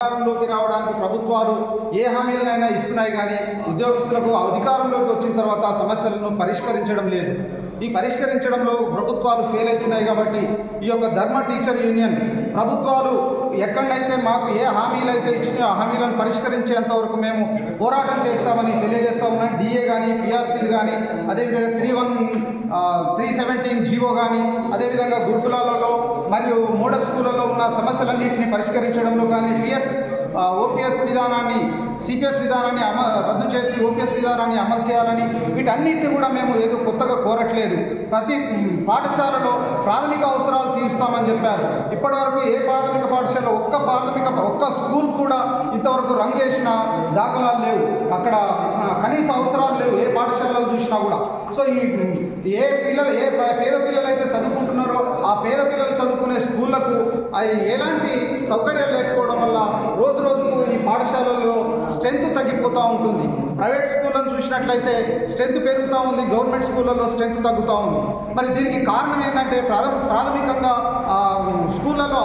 అధికారంలోకి రావడానికి ప్రభుత్వాలు ఏ హామీలనైనా ఇస్తున్నాయి, కానీ ఉద్యోగస్తులకు అధికారంలోకి వచ్చిన తర్వాత సమస్యలను పరిష్కరించడం లేదు. ఈ పరిష్కరించడంలో ప్రభుత్వాలు ఫెయిల్ అవుతున్నాయి. కాబట్టి ఈ యొక్క ధర్మ టీచర్ యూనియన్ ప్రభుత్వాలు ఎక్కడైతే మాకు ఏ హామీలు అయితే ఇచ్చినా ఆ హామీలను పరిష్కరించేంత వరకు మేము పోరాటం చేస్తామని తెలియజేస్తా ఉన్నాం. డిఏ కానీ, పిఆర్సీలు కానీ, అదేవిధంగా 317 జీవో కానీ, అదేవిధంగా గురుకులాలలో మరియు మోడల్ స్కూళ్ళలో ఉన్న సమస్యలన్నింటినీ పరిష్కరించడంలో కానీ, ఓపీఎస్ విధానాన్ని, సిపిఎస్ విధానాన్ని రద్దు చేసి ఓపీఎస్ విధానాన్ని అమలు చేయాలని, వీటన్నిటిని కూడా మేము ఏదో కొత్తగా కోరట్లేదు. ప్రతి పాఠశాలలో ప్రాథమిక అవసరాలు తీరుస్తామని చెప్పారు. ఇప్పటివరకు ఏ ప్రాథమిక పాఠశాల ఒక్క స్కూల్ కూడా ఇంతవరకు రంగు వేసిన దాఖలాలు లేవు. అక్కడ కనీస అవసరాలు లేవు ఏ పాఠశాలలో చూసినా కూడా. సో ఏ పేద పిల్లలు అయితే చదువుకుంటున్నారో ఆ పేద పిల్లలు చదువుకునే స్కూళ్లకు ఎలాంటి సౌకర్యాలు లేకపోవడం వల్ల రోజు రోజుకు ఈ పాఠశాలల్లో స్ట్రెంత్ తగ్గిపోతూ ఉంటుంది. ప్రైవేట్ స్కూళ్ళను చూసినట్లయితే స్ట్రెంత్ పెరుగుతూ ఉంది, గవర్నమెంట్ స్కూళ్ళలో స్ట్రెంత్ తగ్గుతూ ఉంది. మరి దీనికి కారణం ఏంటంటే ప్రాథమికంగా స్కూళ్ళలో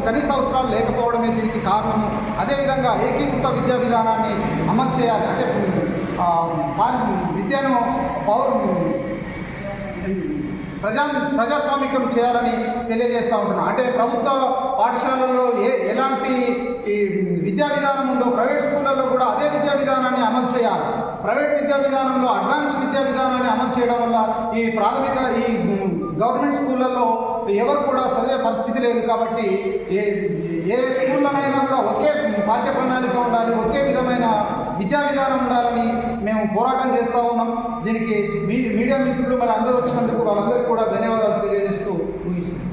కనీస అవసరాలు లేకపోవడమే దీనికి కారణము. అదేవిధంగా ఏకీకృత విద్యా విధానాన్ని అమలు చేయాలి. అంటే విద్యను ప్రజాస్వామికం చేయాలని తెలియజేస్తూ ఉంటున్నాం. అంటే ప్రభుత్వ పాఠశాలల్లో ఎలాంటి విద్యా విధానం ఉందో ప్రైవేట్ స్కూళ్ళల్లో కూడా అదే విద్యా విధానాన్ని అమలు చేయాలి. ప్రైవేట్ విద్యా విధానంలో అడ్వాన్స్ విద్యా విధానాన్ని అమలు చేయడం వల్ల ఈ గవర్నమెంట్ స్కూళ్ళల్లో ఎవరు కూడా చదివే పరిస్థితి లేదు. కాబట్టి ఏ స్కూల్లోనైనా కూడా ఒకే పాఠ్య ప్రణాళిక ఉండాలి, ఒకే విధమైన విద్యా విధానం ఉండాలని మేము పోరాటం చేస్తూ ఉన్నాం. దీనికి మీడియా మిత్రులు మరి అందరూ వచ్చినందుకు వాళ్ళందరికీ కూడా ధన్యవాదాలు తెలియజేస్తూ ముగిస్తున్నాం.